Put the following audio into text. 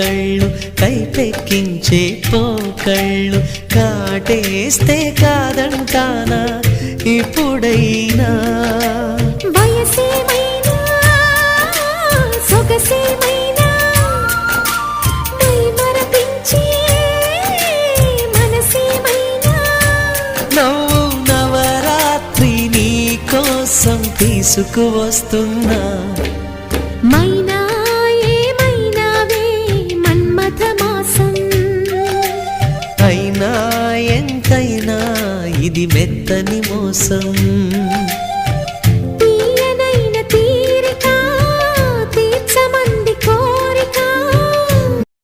కళ్ళు కైపెక్కించే పోకళ్ళు కాటేస్తే కాదంటానా ఇప్పుడైనా వయసేమైనా సొగసేమైనా మరపించే మనసేమైనా నవ్వు నవరాత్రి నీ కోసం తీసుకువస్తున్నా మైనా ఏమైనావే మన్మథ మాసం అయినా ఎంతైనా ఇది మెత్తని మోసం